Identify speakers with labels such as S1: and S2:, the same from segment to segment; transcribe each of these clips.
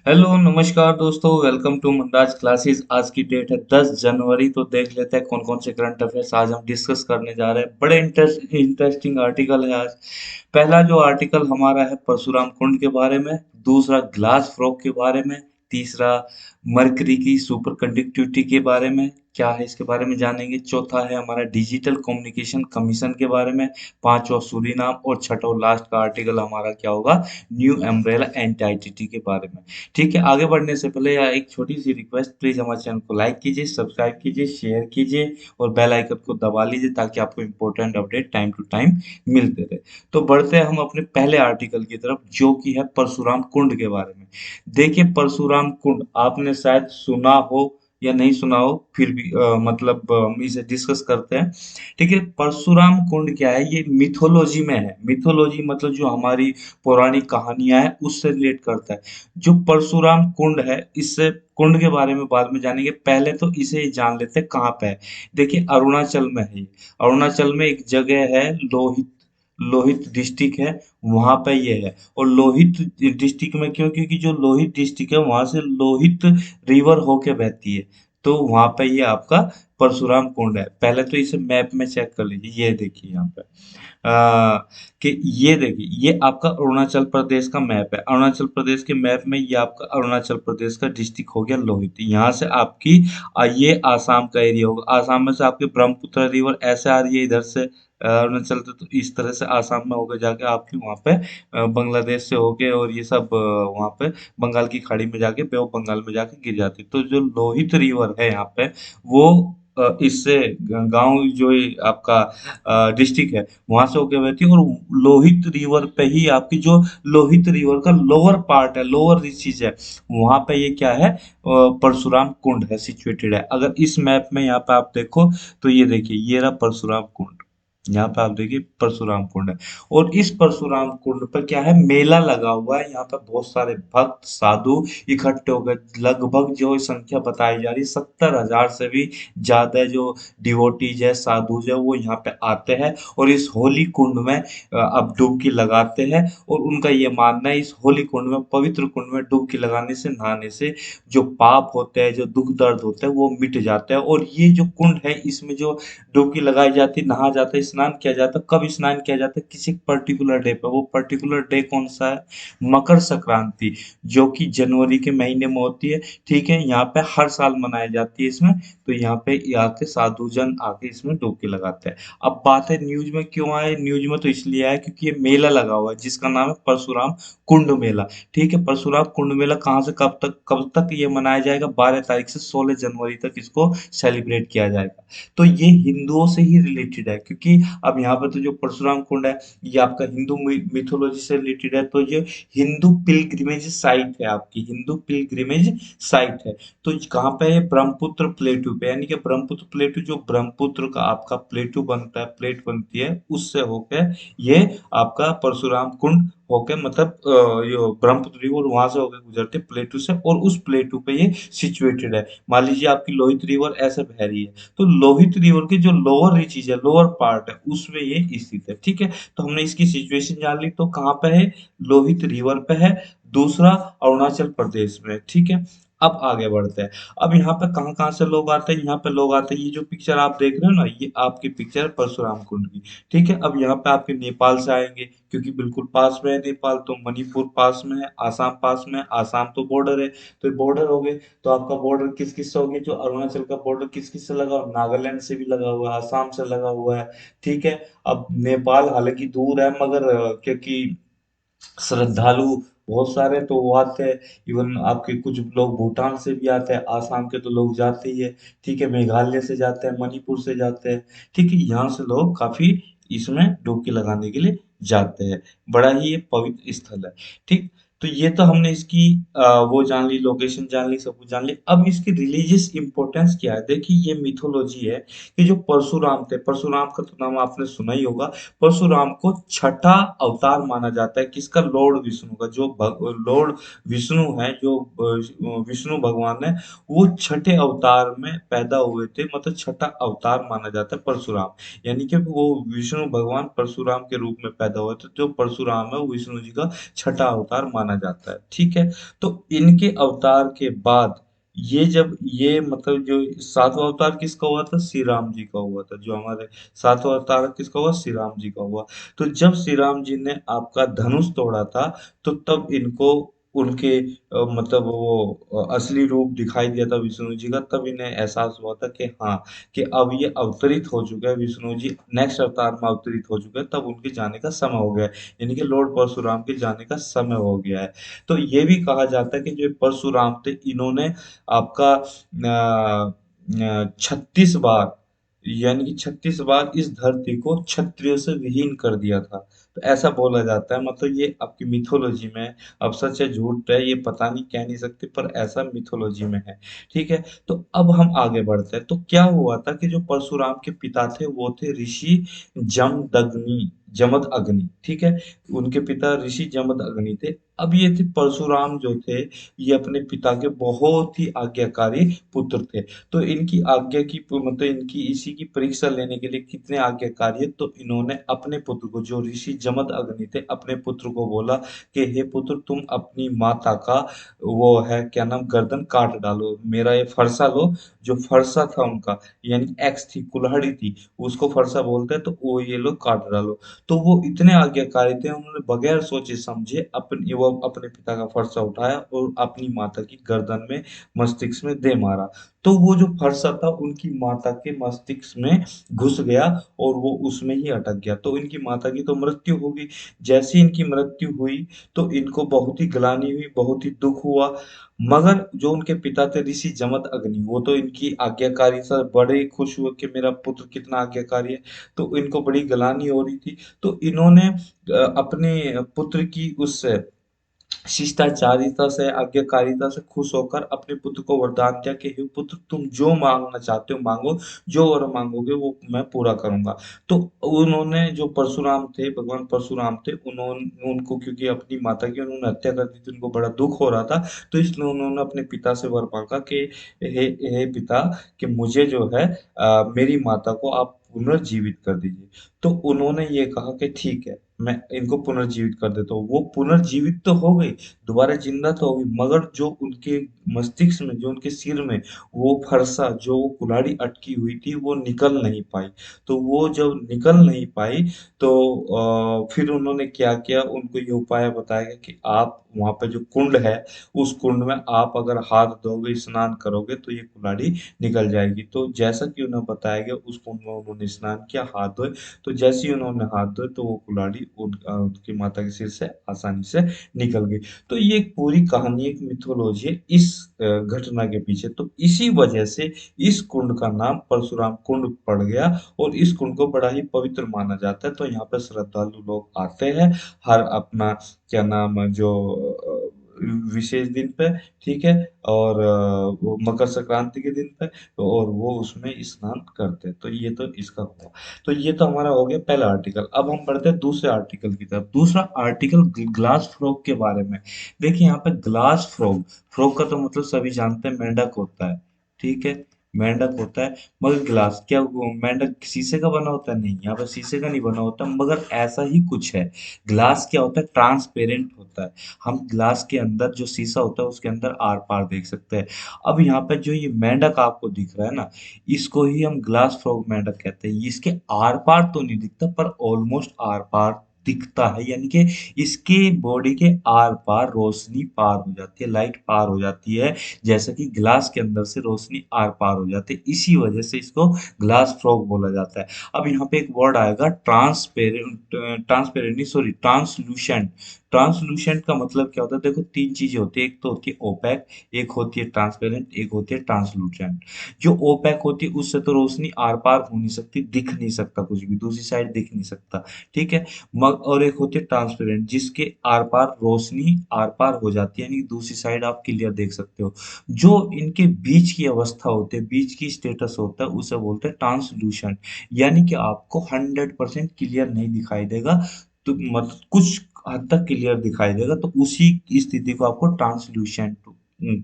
S1: Hello नमस्कार दोस्तों, welcome to Mumtaz classes. आज की डेट है 10 जनवरी। तो देख लेते हैं कौन कौन से करंट अफेयर्स आज हम डिस्कस करने जा रहे हैं। बड़े इंटरेस्टिंग आर्टिकल है आज। पहला जो आर्टिकल हमारा है परशुराम कुंड के बारे में, दूसरा ग्लास फ्रॉग के बारे में, तीसरा मरकरी की सुपर कंडक्टिविटी के बारे में क्या है इसके बारे में जानेंगे, चौथा है हमारा डिजिटल कम्युनिकेशन कमीशन के बारे में, पांचवा सूरीनाम, और छठा और लास्ट का आर्टिकल हमारा क्या होगा, न्यू अम्ब्रेला एंटाइटी के बारे में। ठीक है, आगे बढ़ने से पहले यार एक छोटी सी रिक्वेस्ट, प्लीज हमारे चैनल को लाइक कीजिए, सब्सक्राइब कीजिए, शेयर कीजिए और बेल आइकन को दबा लीजिए ताकि आपको important update time to time मिलते रहे। तो बढ़ते हैं हम अपने पहले आर्टिकल की तरफ जो कि है परशुराम कुंड के बारे में। देखिए परशुराम कुंड आपने शायद सुना हो या नहीं सुना हो, फिर भी मतलब हम इसे डिस्कस करते हैं। ठीक है, परशुराम कुंड क्या है, ये मिथोलॉजी में है। मिथोलॉजी मतलब जो हमारी पौराणिक कहानियां हैं उससे रिलेट करता है। जो परशुराम कुंड है, इससे कुंड के बारे में बाद में जानेंगे, पहले तो इसे जान लेते हैं कहाँ पे है। देखिए अरुणाचल में है ये। अरुणाचल में एक जगह है लोहित, लोहित डिस्ट्रिक्ट है, वहां पे ये है। और लोहित डिस्ट्रिक्ट में क्यों, क्योंकि जो लोहित डिस्ट्रिक्ट है वहां से लोहित रिवर होके बहती है। तो वहां पे ये आपका परशुराम कुंड है। पहले तो इसे मैप में चेक कर लीजिए, ये देखिए यहाँ पे कि ये देखिए ये आपका अरुणाचल प्रदेश का मैप है। अरुणाचल प्रदेश के मैप में ये आपका अरुणाचल प्रदेश का डिस्ट्रिक्ट हो गया लोहित। यहाँ से आपकी ये आसाम का एरिया होगा। आसाम में से आपके ब्रह्मपुत्र रिवर ऐसे आ रही है इधर से अरुणाचल, तो इस तरह से आसाम में होकर जाके आपकी वहाँ पे बांग्लादेश से होके और ये सब वहाँ पे बंगाल की खाड़ी में जाके बे ऑफ बंगाल में जाके गिर जाती है। तो जो लोहित रिवर है यहाँ पे वो इससे गांव जो ये आपका डिस्ट्रिक्ट है वहां से होके बहती है। और लोहित रिवर पे ही आपकी जो लोहित रिवर का लोअर पार्ट है, लोअर रीचेज है, वहां पे ये क्या है, परशुराम कुंड है, सिचुएटेड है। अगर इस मैप में यहाँ पे आप देखो तो ये देखिए ये रहा परशुराम कुंड। यहाँ पे आप देखिए परशुराम कुंड है। और इस परशुराम कुंड पर क्या है, मेला लगा हुआ है। यहाँ पे बहुत सारे भक्त साधु इकट्ठे हो गए। लगभग जो संख्या बताई जा रही है 70,000 से भी ज्यादा जो डिवोटीज है, साधुज है, वो यहाँ पे आते हैं और इस होली कुंड में अब डुबकी लगाते हैं। और उनका ये मानना है इस होली कुंड में, पवित्र कुंड में डुबकी लगाने से, नहाने से जो पाप होते हैं, जो दुख दर्द होते हैं वो मिट जाता है। और ये जो कुंड है इसमें जो डुबकी लगाई जाती है, नहा जाता है, स्नान किया जाता है। कब स्नान किया जाता है, किसी पर्टिकुलर डे पे। वो पर्टिकुलर डे कौन सा है, मकर संक्रांति, जो कि जनवरी के महीने में होती है। ठीक है, यहाँ पे हर साल मनाई जाती है इसमें। तो यहाँ पे आके साधु जन आके इसमें डुबकी लगाते हैं। अब बात है न्यूज में क्यों आए, न्यूज में तो इसलिए आया क्योंकि ये मेला लगा हुआ है जिसका नाम है परशुराम कुंड मेला। ठीक है, परशुराम कुंड मेला कहाँ से कब तक ये मनाया जाएगा, 12 तारीख से 16 जनवरी तक इसको सेलिब्रेट किया जाएगा। तो ये हिंदुओं से ही रिलेटेड है क्योंकि अब यहाँ पे तो जो परशुराम कुंड है ये आपका हिंदू मिथोलॉजी से रिलेटेड है। तो ये हिंदू पिलग्रिमेज साइट है, आपकी हिंदू पिलग्रिमेज साइट है। तो कहाँ पे है, ब्रह्मपुत्र प्लेटू पे, यानी कि ब्रह्मपुत्र प्लेटू, जो ब्रह्मपुत्र का आपका प्लेटू बनता है, प्लेट बनती है, उससे होके ये आपका परशुराम कुंड होके, मतलब ये ब्रह्मपुत्र रिवर वहां से होके गुजरते प्लेटू से, और उस प्लेटू पे ये सिचुएटेड है। मान लीजिए आपकी लोहित रिवर ऐसे बह रही है, तो लोहित रिवर की जो लोअर रीचेज है, लोअर पार्ट है, उसमें ये स्थित है। ठीक है, तो हमने इसकी सिचुएशन जान ली। तो कहाँ पे है, लोहित रिवर पे है। दूसरा अरुणाचल प्रदेश में। ठीक है, अब आगे बढ़ते हैं। अब यहाँ पे कहाँ कहाँ से लोग आते हैं, यहाँ पे लोग आते हैं, ये जो पिक्चर आप देख रहे हो ना, ये आपकी पिक्चर है परशुराम कुंड की। ठीक है, अब यहाँ पे आपके नेपाल से आएंगे क्योंकि बिल्कुल पास में है नेपाल। तो मणिपुर पास में है, आसाम पास में है, आसाम तो बॉर्डर है। तो बॉर्डर हो गए। तो आपका बॉर्डर किस किस से हो गया, जो अरुणाचल का बॉर्डर किस किस से लगा, नागालैंड से भी लगा हुआ है, आसाम से लगा हुआ है। ठीक है, अब नेपाल हालांकि दूर है मगर क्योंकि श्रद्धालु बहुत सारे तो वो आते हैं। इवन आपके कुछ लोग भूटान से भी आते हैं, आसाम के तो लोग जाते ही है। ठीक है, मेघालय से जाते हैं, मणिपुर से जाते हैं। ठीक है, यहाँ से लोग काफी इसमें डुबकी लगाने के लिए जाते हैं। बड़ा ही ये पवित्र स्थल है। ठीक, तो ये तो हमने इसकी वो जान ली, लोकेशन जान ली, सब कुछ जान ली। अब इसकी रिलीजियस इंपॉर्टेंस क्या है, देखिए ये मिथोलॉजी है कि जो परशुराम थे, परशुराम का तो नाम आपने सुना ही होगा। परशुराम को छठा अवतार माना जाता है, किसका, लॉर्ड विष्णु का। जो लॉर्ड विष्णु है, जो विष्णु भगवान है, वो छठे अवतार में पैदा हुए थे, मतलब छठा अवतार माना जाता है परशुराम। यानी कि वो विष्णु भगवान परशुराम के रूप में पैदा हुए थे। जो परशुराम है वो विष्णु जी का छठा अवतार माना माना जाता है, ठीक है। तो इनके अवतार के बाद ये जब ये मतलब जो सातवां अवतार किसका हुआ था, श्री राम जी का हुआ था। जो हमारे सातवां अवतार किसका हुआ, श्री राम जी का हुआ। तो जब श्री राम जी ने आपका धनुष तोड़ा था, तो तब इनको उनके मतलब वो असली रूप दिखाई दिया था विष्णु जी का। तब इन्हें एहसास हुआ था कि हाँ, कि अब ये अवतरित हो चुका है, विष्णु जी नेक्स्ट अवतार में अवतरित हो चुके हैं, तब उनके जाने का समय हो गया है, यानी कि लॉर्ड परशुराम के जाने का समय हो गया है। तो ये भी कहा जाता है कि जो परशुराम थे, इन्होंने आपका 36 बार, यानी कि 36 बार इस धरती को क्षत्रियों से विहीन कर दिया था। तो ऐसा बोला जाता है, मतलब ये आपकी मिथोलॉजी में है। अब सच है झूठ है ये पता नहीं, कह नहीं सकते, पर ऐसा मिथोलॉजी में है, ठीक है। तो अब हम आगे बढ़ते हैं। तो क्या हुआ था कि जो परशुराम के पिता थे वो थे ऋषि जमदग्नि, जमद अग्नि, ठीक है। उनके पिता ऋषि जमद अग्नि थे। अब ये थे परशुराम जो थे, ये अपने पिता के बहुत ही आज्ञाकारी पुत्र थे। तो इनकी आज्ञा की मतलब इनकी इसी की परीक्षा लेने के लिए कितने आज्ञाकारी है, तो इन्होंने अपने पुत्र को, जो ऋषि जमद अग्नि थे, अपने पुत्र को बोला कि हे पुत्र, तुम अपनी माता का वो है क्या नाम, गर्दन काट डालो, मेरा ये फरसा लो। जो फरसा था उनका, यानी एक्स थी, कुल्हाड़ी थी, उसको फरसा बोलते हैं, तो वो ये लोग काट डालो। तो वो इतने आज्ञाकारी थे, उन्होंने बगैर सोचे समझे अपने वो अपने पिता का फरसा उठाया और अपनी माता की गर्दन में, मस्तिष्क में दे मारा। तो वो जो फरसा था उनकी माता के मस्तिष्क में घुस गया और वो उसमें ही अटक गया। तो इनकी माता की तो मृत्यु हो गई। जैसे ही इनकी मृत्यु हुई तो इनको बहुत ही ग्लानि हुई, बहुत ही दुख हुआ। मगर जो उनके पिता थे ऋषि जमद अग्नि, वो तो इनकी आज्ञाकारी से बड़े ही खुश हुए कि मेरा पुत्र कितना आज्ञाकारी है। तो इनको बड़ी ग्लानि हो रही थी। तो इन्होंने अपने पुत्र की उस शिष्टाचारिता से, आज्ञाकारिता से खुश होकर अपने पुत्र को वरदान दिया कि हे पुत्र, तुम जो मांगना चाहते हो मांगो, जो वर मांगोगे वो मैं पूरा करूंगा। तो उन्होंने, जो परशुराम थे, भगवान परशुराम थे, उन्होंने उनको, क्योंकि अपनी माता की उन्होंने हत्या कर दी थी, उनको बड़ा दुख हो रहा था। तो इसलिए उन्होंने अपने पिता से वर मांगा कि हे पिता, कि मुझे जो है मेरी माता को आप पुनर्जीवित कर दीजिए। तो उन्होंने ये कहा कि ठीक है, मैं इनको पुनर्जीवित कर देता हूँ। वो पुनर्जीवित तो हो गई, दोबारा जिंदा तो हो गई, मगर जो उनके मस्तिष्क में, जो उनके सिर में वो फरसा, जो वो कुल्हाड़ी अटकी हुई थी, वो निकल नहीं पाई। तो वो जब निकल नहीं पाई, तो फिर उन्होंने क्या किया, उनको ये उपाय बताया गया कि आप वहां पे जो कुंड है, उस कुंड में आप अगर हाथ धोगे, स्नान करोगे, तो ये कुल्हाड़ी निकल जाएगी। तो जैसा कि उन्हें बताया गया, उस कुंड में उन्होंने स्नान किया, हाथ धोए। तो जैसे ही उन्होंने हाथ धोए, तो वो कुल्हाड़ी उनकी माता के सिर से आसानी से निकल गई। तो ये एक पूरी कहानी, एक मिथोलॉजी है इस घटना के पीछे। तो इसी वजह से इस कुंड का नाम परशुराम कुंड पड़ गया और इस कुंड को बड़ा ही पवित्र माना जाता है। तो यहाँ पे श्रद्धालु लोग आते हैं हर अपना क्या नाम है, जो विशेष दिन पे, ठीक है। और वो मकर संक्रांति के दिन पे, और वो उसमें स्नान करते हैं। तो ये तो इसका हुआ। तो ये तो हमारा हो गया पहला आर्टिकल। अब हम बढ़ते हैं दूसरे आर्टिकल की तरफ। दूसरा आर्टिकल ग्लास फ्रॉग के बारे में। देखिए यहाँ पे ग्लास फ्रॉग, फ्रॉग का तो मतलब सभी जानते हैं मेंढक होता है, ठीक है, मेंढक होता है। मगर ग्लास क्या, वो मेंढक शीशे का बना होता है? नहीं, यहाँ पे शीशे का नहीं बना होता, मगर ऐसा ही कुछ है। ग्लास क्या होता है, ट्रांसपेरेंट होता है। हम ग्लास के अंदर जो शीशा होता है उसके अंदर आर पार देख सकते हैं। अब यहाँ पे जो ये मेंढक आपको दिख रहा है ना, इसको ही हम ग्लास फ्रॉग मेंढक कहते हैं। इसके आर पार तो नहीं दिखता, पर ऑलमोस्ट आर पार दिखता है, यानी कि इसके बॉडी के आर पार रोशनी पार हो जाती है, लाइट पार हो जाती है, जैसे कि ग्लास के अंदर से रोशनी आर पार हो जाती है। इसी वजह से इसको ग्लास फ्रॉग बोला जाता है। अब यहाँ पे एक वर्ड आएगा ट्रांसपेरेंट, ट्रांसपेरेंट नहीं, सॉरी, ट्रांसलूसेंट। ट्रांसलूसेंट का मतलब क्या होता है? देखो तीन चीजें होती है, एक तो होती है ओपेक, एक होती है ट्रांसपेरेंट, एक होती है ट्रांसलूसेंट। जो ओपेक होती है उससे तो रोशनी आर पार हो नहीं सकती, दिख नहीं सकता, कुछ भी दूसरी साइड दिख नहीं सकता, ठीक है। मग और एक होती है ट्रांसपेरेंट, जिसके आर पार रोशनी आर पार हो जाती है, यानी कि दूसरी साइड आप क्लियर देख सकते हो। जो इनके बीच की अवस्था होती है, बीच की स्टेटस होता है, उसे बोलते हैं ट्रांसलूसेंट, यानी कि आपको 100% क्लियर नहीं दिखाई देगा, तो मतलब कुछ हद तक क्लियर दिखाई देगा, तो उसी स्थिति को आपको ट्रांसल्यूसेंट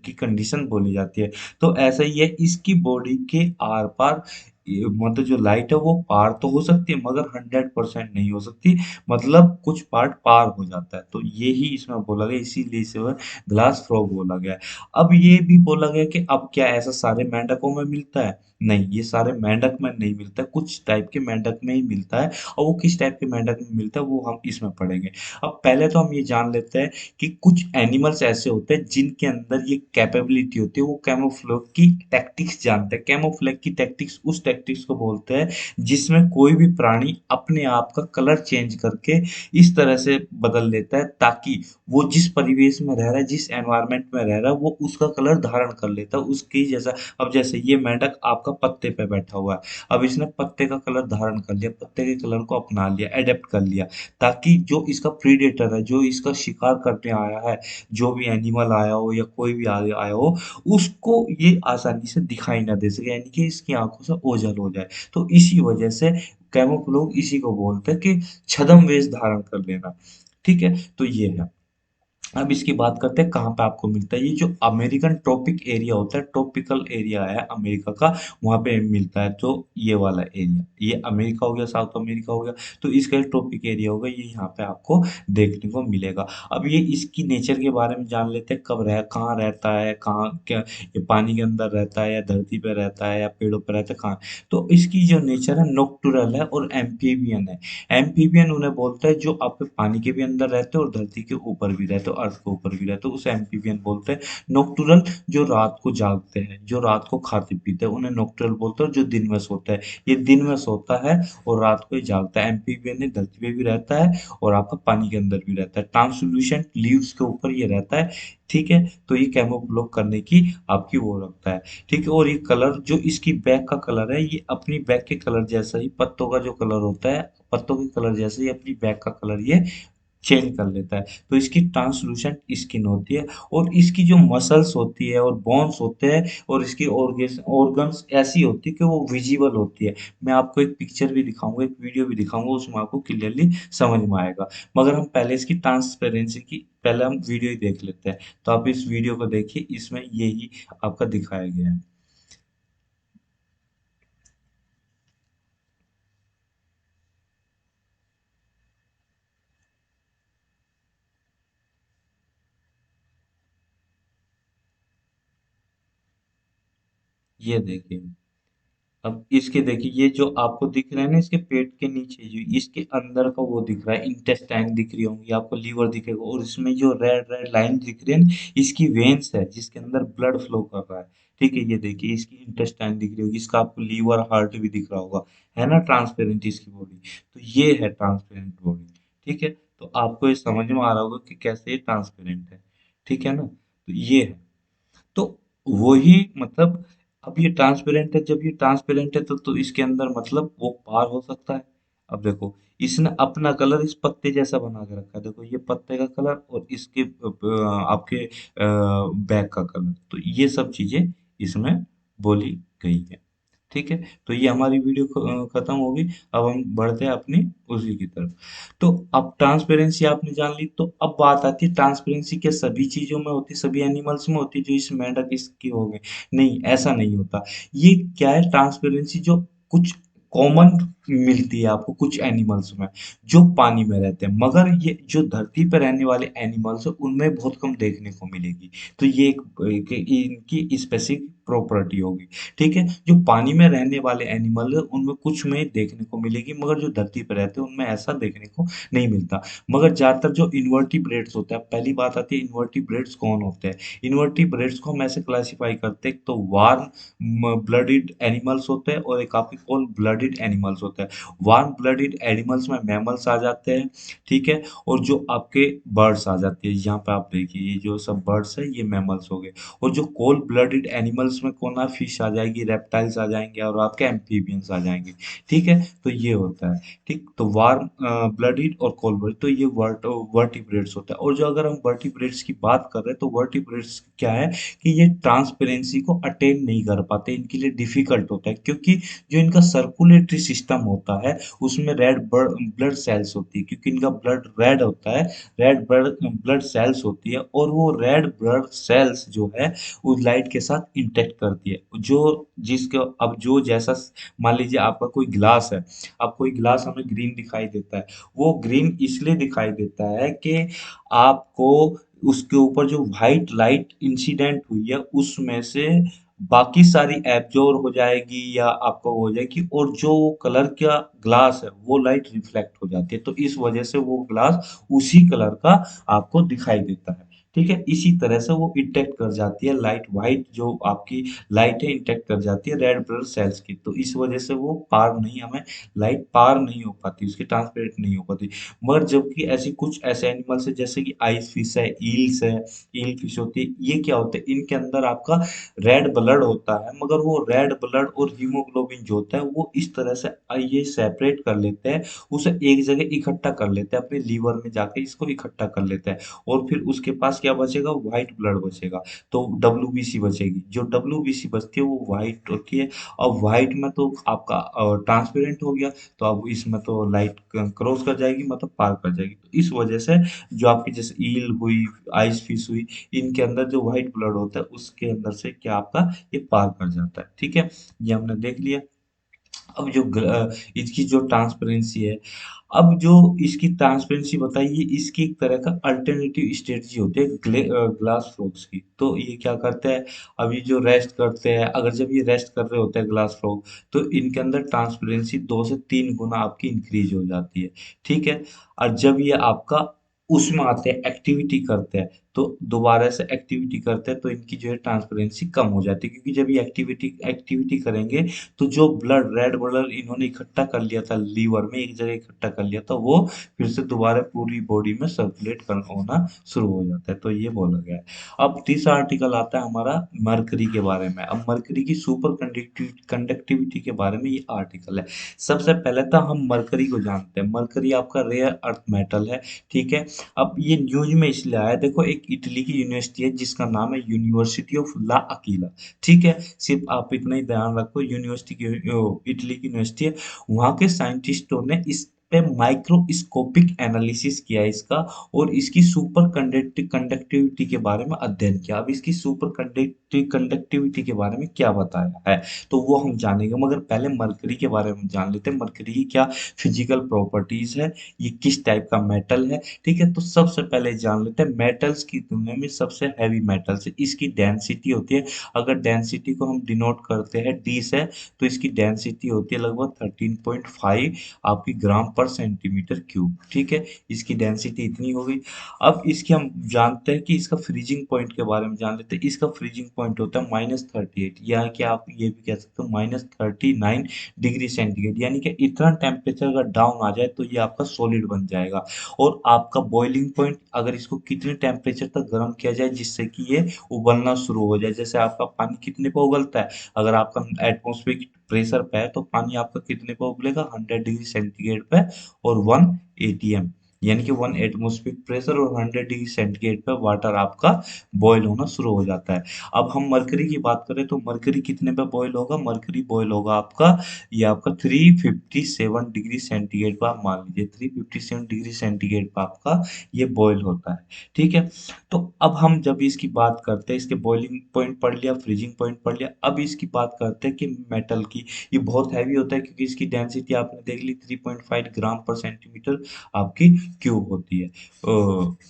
S1: की कंडीशन बोली जाती है। तो ऐसा ही है, इसकी बॉडी के आर पार मतलब जो लाइट है वो पार तो हो सकती है मगर 100% नहीं हो सकती, मतलब कुछ पार्ट पार हो जाता है, तो ये ही इसमें बोला गया, इसीलिए इसे ग्लास फ्रॉग बोला गया है। अब ये भी बोला गया कि अब क्या ऐसा सारे मेंढकों में मिलता है? नहीं, ये सारे मेंढक में नहीं मिलता है, कुछ टाइप के मेंढक में ही मिलता है, और वो किस टाइप के मेंढक में मिलता है वो हम इसमें पढ़ेंगे। अब पहले तो हम ये जान लेते हैं कि कुछ एनिमल्स ऐसे होते हैं जिनके अंदर ये कैपेबिलिटी होती है, वो कैमोफ्लेज की टैक्टिक्स जानते हैं। कैमोफ्लेज की टैक्टिक्स उस टैक्टिक्स को बोलते हैं जिसमें कोई भी प्राणी अपने आप का कलर चेंज करके इस तरह से बदल लेता है ताकि वो जिस परिवेश में रह रहा है, जिस एनवायरनमेंट में रह रहा है, वो उसका कलर धारण कर लेता है उसकी जैसा। अब जैसे ये मेंढक आपका पत्ते पे बैठा हुआ है, अब इसने पत्ते का कलर धारण कर लिया, पत्ते के कलर को अपना लिया, एडेप्ट कर लिया, ताकि जो इसका प्रीडेटर है, जो इसका शिकार करने आया है, जो भी एनिमल आया हो या कोई भी आगे आया हो, उसको ये आसानी से दिखाई ना दे सके, यानी कि इसकी आंखों से ओझल हो जाए। तो इसी वजह से कैमोफ्लेज इसी को बोलते हैं कि छद्म वेश धारण कर लेना। ठीक है, तो ये है। अब इसकी बात करते हैं कहाँ पे आपको मिलता है। ये जो अमेरिकन ट्रॉपिक एरिया होता है, ट्रॉपिकल एरिया है अमेरिका का, वहाँ पे मिलता है। तो ये वाला एरिया, ये अमेरिका हो गया, साउथ अमेरिका हो गया, तो इसका ट्रॉपिक एरिया होगा, ये यहाँ पे आपको देखने को मिलेगा। अब ये इसकी नेचर के बारे में जान लेते हैं, कब रह कहाँ रहता है, कहाँ क्या, ये पानी के अंदर रहता है या धरती पे रहता है या पेड़ों पे रहता है, कहाँ। तो इसकी जो नेचर है नोक्टुरल है और एम्फीबियन है। एम्फीबियन उन्हें बोलते हैं जो आपके पानी के भी अंदर रहते हैं और धरती के ऊपर भी रहते हैं, अर्थ के ऊपर भी रहते हैं, उसे एम्फीबियन बोलते हैं। नोक्टुरल जो रात को जागते हैं, जो रात को खाते पीते हैं, उन्हें नोक्टुरल बोलते हैं। और जो दिन में सोता है, ये दिन में सोता है और रात को ही जागता है। एम्फीबियन ने धरती पे भी रहता है और आपका पानी के अंदर भी रहता है। ट्रांसलूसेंट लीव्स के ऊपर ये रहता है। ठीक है, तो ये कैमोफ्लेज करने की आपकी वो रखता है। ठीक है, और ये कलर जो इसकी बैक का कलर है, ये अपनी बैक के कलर जैसा ही पत्तों का जो कलर होता है, पत्तों के कलर जैसे ही अपनी बैक का कलर ये चेंज कर लेता है। तो इसकी ट्रांसलूसेंट स्किन होती है, और इसकी जो मसल्स होती है और बोन्स होते हैं और इसकी ऑर्गन्स ऐसी होती है कि वो विजिबल होती है। मैं आपको एक पिक्चर भी दिखाऊंगा, एक वीडियो भी दिखाऊंगा, उसमें आपको क्लियरली समझ में आएगा। मगर हम पहले इसकी ट्रांसपेरेंसी की पहले हम वीडियो ही देख लेते हैं। तो आप इस वीडियो को देखिए, इसमें यही आपका दिखाया गया है। ये देखिए, अब इसके देखिए, ये जो आपको दिख रहा है ना, इसके पेट के नीचे जो इसके अंदर का वो दिख रहा है, इंटेस्टाइन दिख रही होंगी आपको, लीवर दिखेगा, और इसमें जो रेड रेड लाइन दिख रही है ना, इसकी वेन्स है जिसके अंदर ब्लड फ्लो कर रहा है। ठीक है, ये देखिए इसकी इंटेस्टाइन दिख रही होगी, इसका आपको लीवर हार्ट भी दिख रहा होगा, है ना ट्रांसपेरेंट इसकी बॉडी। तो ये है ट्रांसपेरेंट बॉडी। ठीक है, तो आपको ये समझ में आ रहा होगा कि कैसे ये ट्रांसपेरेंट है। ठीक है ना, तो ये है। तो वही मतलब, अब ये ट्रांसपेरेंट है, जब ये ट्रांसपेरेंट है तो इसके अंदर मतलब वो पार हो सकता है। अब देखो, इसने अपना कलर इस पत्ते जैसा बना के रखा है, देखो ये पत्ते का कलर और इसके आपके बैग का कलर, तो ये सब चीजें इसमें बोली गई है। ठीक है, तो ये हमारी वीडियो खत्म होगी। अब हम बढ़ते हैं अपनी उसी की तरफ। तो अब ट्रांसपेरेंसी आपने जान ली, तो अब बात आती है ट्रांसपेरेंसी क्या सभी चीजों में होती, सभी एनिमल्स में होती जो इस मेंढक इसकी हो गई? नहीं, ऐसा नहीं होता। ये क्या है, ट्रांसपेरेंसी जो कुछ कॉमन मिलती है आपको कुछ एनिमल्स में जो पानी में रहते हैं, मगर ये जो धरती पर रहने वाले एनिमल्स है उनमें बहुत कम देखने को मिलेगी। तो ये एक इनकी स्पेसिफिक प्रॉपर्टी होगी। ठीक है, जो पानी में रहने वाले एनिमल है उनमें कुछ में देखने को मिलेगी, मगर जो धरती पर रहते हैं उनमें ऐसा देखने को नहीं मिलता। मगर ज्यादातर जो इन्वर्टिब्रेट्स होते हैं, पहली बात आती है इन्वर्टिब्रेट्स कौन होते हैं। इन्वर्टिब्रेट्स को हम ऐसे क्लासिफाई करते हैं, एक तो वार्म ब्लडेड एनिमल्स होते हैं और एक आपके कोल्ड ब्लडेड एनिमल्स होते हैं। वार्म ब्लडेड एनिमल्स में मैमल्स आ जाते हैं। ठीक है, और जो आपके बर्ड्स आ जाती है, यहाँ पे आप देखिए ये जो सब बर्ड्स है ये मैमल्स हो गए। और जो कोल्ड ब्लडेड एनिमल्स में कौन आ, फिश आ जाएगी, रेप्टाइल्स आ जाएंगे और आपके एम्फीबियंस आ जाएंगे। ठीक है, तो ये होता है। ठीक, तो वार्म ब्लडेड और कोल्ड ब्लडेड, तो ये वर्टिब्रेट्स होता है। और जो अगर हम वर्टिब्रेट्स की बात कर रहे हैं, तो वर्टिब्रेट्स क्या है कि ये ट्रांसपेरेंसी को अटेन नहीं कर पाते, इनके लिए डिफिकल्ट होता है, क्योंकि जो इनका सर्कुलेटरी सिस्टम होता है उसमें रेड ब्लड सेल्स होती है, क्योंकि इनका ब्लड रेड होता है, रेड ब्लड ब्लड सेल्स होती है, और वो रेड ब्लड सेल्स जो है उस लाइट के साथ इंटरेक्ट करती है। जो जिसका अब जो जैसा मान लीजिए आपका कोई ग्लास है, अब कोई ग्लास हमें ग्रीन दिखाई देता है, वो ग्रीन इसलिए दिखाई देता है कि आपको उसके ऊपर जो व्हाइट लाइट इंसिडेंट हुई है उसमें से बाकी सारी एब्जॉर्ब हो जाएगी या आपको हो जाएगी, और जो कलर का ग्लास है वो लाइट रिफ्लेक्ट हो जाती है, तो इस वजह से वो ग्लास उसी कलर का आपको दिखाई देता है। ठीक है, इसी तरह से वो इंटरेक्ट कर जाती है लाइट, व्हाइट जो आपकी लाइट है इंटरेक्ट कर जाती है रेड ब्लड सेल्स की, तो इस वजह से वो पार नहीं, हमें लाइट पार नहीं हो पाती, उसकी ट्रांसपेरेंट नहीं हो पाती। मगर जबकि ऐसी कुछ ऐसे एनिमल्स है जैसे कि आइस फिश है, ईल्स है, ईल फिश होती है, ये क्या होते हैं, इनके अंदर आपका रेड ब्लड होता है, मगर वो रेड ब्लड और हीमोग्लोबिन जो होता है वो इस तरह से ये सेपरेट कर लेते हैं, उसे एक जगह इकट्ठा कर लेते हैं, अपने लीवर में जाके इसको इकट्ठा कर लेते हैं, और फिर उसके पास क्या बचेगा, व्हाइट ब्लड बचेगा, तो डब्ल्यूबीसी बचेगी, जो डब्ल्यूबीसी बचती है वो व्हाइट होती है। अब व्हाइट में तो आपका ट्रांसपेरेंट हो गया, तो अब इसमें तो लाइट क्रॉस कर जाएगी, मतलब पार कर जाएगी, तो इस वजह से जो आपकी जैसे ईल हुई, आइस फिश हुई, इनके अंदर जो व्हाइट ब्लड होता है उसके अंदर से क्या आपका ये पार कर जाता है। ठीक है, ये हमने देख लिया। अब जो इसकी जो ट्रांसपेरेंसी है, अब जो इसकी ट्रांसपेरेंसी बताइए, इसकी एक तरह का अल्टरनेटिव स्ट्रेटजी होती है ग्लास फ्रॉग्स की। तो ये क्या करते हैं, अभी जो रेस्ट करते हैं, अगर जब ये रेस्ट कर रहे होते हैं ग्लास फ्रॉग, तो इनके अंदर ट्रांसपेरेंसी 2 से 3 गुना आपकी इंक्रीज हो जाती है। ठीक है, और जब ये आपका उसमें आते हैं, एक्टिविटी करते हैं, तो दोबारा से एक्टिविटी करते हैं, तो इनकी जो है ट्रांसपेरेंसी कम हो जाती है, क्योंकि जब ये एक्टिविटी एक्टिविटी करेंगे तो जो ब्लड रेड ब्लड इन्होंने इकट्ठा कर लिया था लीवर में, एक जगह इकट्ठा कर लिया था, वो फिर से दोबारा पूरी बॉडी में सर्कुलेट कर होना शुरू हो जाता है, तो ये बोला गया है। अब तीसरा आर्टिकल आता है हमारा मरकरी के बारे में। अब मरकरी की सुपर कंडक्टिविटी के बारे में ये आर्टिकल है। सबसे पहले तो हम मरकरी को जानते हैं, मरकरी आपका रेयर अर्थ मेटल है। ठीक है, अब ये न्यूज में इसलिए आया, देखो एक इटली की यूनिवर्सिटी है जिसका नाम है यूनिवर्सिटी ऑफ ला अकीला। ठीक है, सिर्फ आप इतना ही ध्यान रखो, यूनिवर्सिटी की इटली की यूनिवर्सिटी है, वहाँ के साइंटिस्टों ने इस पे माइक्रोस्कोपिक एनालिसिस किया इसका, और इसकी सुपर कंडक्टिविटी के बारे में अध्ययन किया। अब इसकी सुपर कंडक्टिविटी के बारे में क्या बताया है, तो वो हम जानेंगे, मगर पहले मरकरी के बारे में जान लेते हैं, मरकरी की क्या फिजिकल प्रॉपर्टीज है, ये किस टाइप का मेटल है। ठीक है, तो सबसे पहले जान लेते हैं मेटल्स की तुलना में सबसे हैवी मेटल्स है, इसकी डेंसिटी होती है, अगर डेंसिटी को हम डिनोट करते हैं डी से, तो इसकी डेंसिटी होती है लगभग 13.5 आपकी ग्राम पर सेंटीमीटर क्यूब। ठीक है, इसकी डेंसिटी इतनी हो गई। अब इसकी हम जानते हैं कि इसका फ्रीजिंग पॉइंट के बारे में जान लेते हैं, इसका फ्रीजिंग पॉइंट होता है -38, या कि आप ये भी कह सकते हो -39 डिग्री सेंटीग्रेड, यानी कि इतना टेम्परेचर अगर डाउन आ जाए तो ये आपका सॉलिड बन जाएगा। और आपका बॉइलिंग पॉइंट, अगर इसको कितने टेम्परेचर तक गर्म किया जाए जिससे कि ये उबलना शुरू हो जाए, जैसे आपका पानी कितने पे उबलता है, अगर आपका एटमॉस्फेरिक प्रेशर पे है तो पानी आपका कितने पे उबलेगा, 100 डिग्री सेंटीग्रेड पे, और 1 atm, यानी कि 1 एटमॉस्फेरिक प्रेशर और 100 डिग्री सेंटीग्रेड पे वाटर आपका बॉयल होना शुरू हो जाता है। अब हम मरकरी की बात करें तो मरकरी कितने पे बॉयल होगा, मरकरी बॉयल होगा आपका, ये आपका 357 डिग्री सेंटीग्रेड पर, आप मान लीजिए 357 डिग्री सेंटीग्रेड पर आपका ये बॉयल होता है। ठीक है, तो अब हम जब इसकी बात करते हैं, इसके बॉइलिंग पॉइंट पढ़ लिया, फ्रीजिंग पॉइंट पढ़ लिया, अब इसकी बात करते हैं कि मेटल की, ये बहुत हैवी होता है क्योंकि इसकी डेंसिटी आपने देख ली 3.5 ग्राम पर सेंटीमीटर आपकी क्यूब होती है।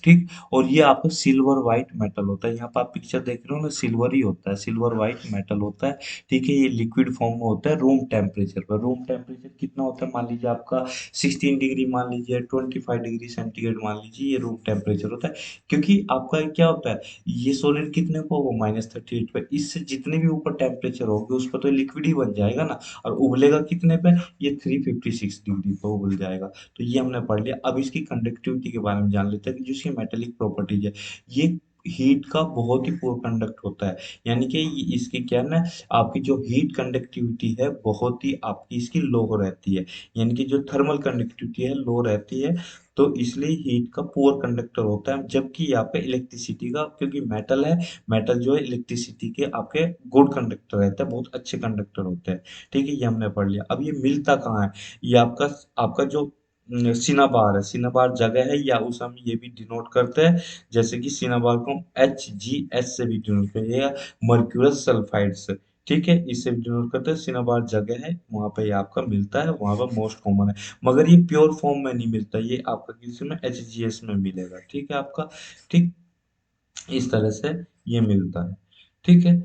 S1: ठीक, और ये आपका सिल्वर व्हाइट मेटल होता है, यहाँ पर आप पिक्चर देख रहे हो ना, सिल्वर ही होता है, सिल्वर व्हाइट मेटल होता है। ठीक है, ये लिक्विड फॉर्म में होता है रूम टेम्परेचर पर, रूम टेम्परेचर कितना होता है, मान लीजिए आपका 16 डिग्री, मान लीजिए 25 डिग्री सेंटीग्रेड, मान लीजिए ये रूम टेम्परेचर होता है। क्योंकि आपका क्या होता है, ये सॉलिड कितने को होगा, -38 पे, इससे जितने भी ऊपर टेम्परेचर होगी उस पर तो लिक्विड ही बन जाएगा ना, और उबलेगा कितने पे, ये 356 डिग्री पे उबल जाएगा। तो ये हमने पढ़ लिया। अब इसकी कंडक्टिविटी के बारे में जान लेते हैं कि जो इसकी मेटेलिक प्रॉपर्टीज है, ये हीट का बहुत ही पुअर कंडक्ट होता है। यानी कि इसकी क्या है ना, आपकी जो हीट कंडक्टिविटी है बहुत ही आपकी इसकी लो रहती है। यानी कि जो थर्मल कंडक्टिविटी है लो रहती है, तो इसलिए हीट का पुअर कंडक्टर होता है। जबकि यहाँ पे इलेक्ट्रिसिटी का, क्योंकि मेटल है, मेटल जो है इलेक्ट्रिसिटी के आपके गुड कंडक्टर रहते हैं, बहुत अच्छे कंडक्टर होते हैं। ठीक है, ये हमने पढ़ लिया। अब ये मिलता कहाँ है, ये आपका आपका जो सिनाबार है, सिनाबार जगह है, या उसे हम ये भी डिनोट करते हैं, जैसे कि सिनाबार को हम HgS से भी डिनोट करते हैं, या मर्क्यूरस सल्फाइड से। ठीक है, इससे भी डिनोट करते हैं। सिनाबार जगह है, वहां पे ये आपका मिलता है, वहां पर मोस्ट कॉमन है। मगर ये प्योर फॉर्म में नहीं मिलता, ये आपका किसी में HgS में मिलेगा। ठीक है आपका, ठीक, इस तरह से ये मिलता है। ठीक है,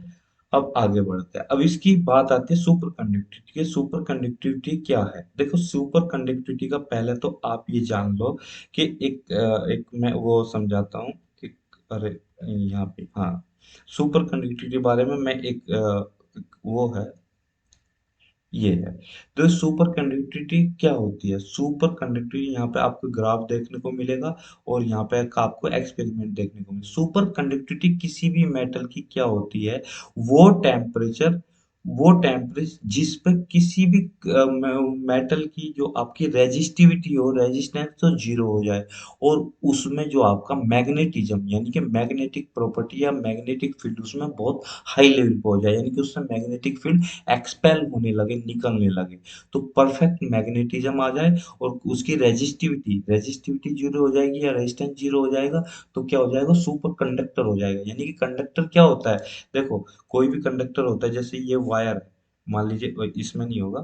S1: अब आगे बढ़ते हैं। अब इसकी बात आती है सुपर कंडक्टिविटी की। सुपर कंडक्टिविटी क्या है? देखो, सुपर कंडक्टिविटी का पहले तो आप ये जान लो कि एक मैं वो समझाता हूँ। एक, अरे यहाँ पे, हाँ, सुपर कंडक्टिविटी के बारे में मैं वो है, ये है। तो सुपर कंडक्टिविटी क्या होती है? सुपर कंडक्टिविटी, यहाँ पे आपको ग्राफ देखने को मिलेगा, और यहाँ पे एक आपको एक्सपेरिमेंट देखने को मिलेगा। सुपर कंडक्टिविटी किसी भी मेटल की क्या होती है? वो टेम्परेचर वो टेम्परेचर जिस पे किसी भी मेटल की जो आपकी रेजिस्टिविटी हो, रेजिस्टेंस तो जीरो हो जाए, और उसमें जो आपका मैग्नेटिज्म, यानी कि मैग्नेटिक प्रॉपर्टी या मैग्नेटिक फील्ड उसमें बहुत हाई लेवल पे हो जाए, यानी कि उसमें मैग्नेटिक फील्ड एक्सपेल होने लगे, निकलने लगे, तो परफेक्ट मैग्नेटिज्म आ जाए, और उसकी रेजिस्टिविटी रेजिस्टिविटी जीरो हो जाएगी, या रेजिस्टेंस जीरो हो जाएगा, तो क्या हो जाएगा? सुपर कंडक्टर हो जाएगा। यानी कि कंडक्टर क्या होता है? देखो, कोई भी कंडक्टर होता है, जैसे ये वायर है, मान लीजिए, इसमें नहीं होगा,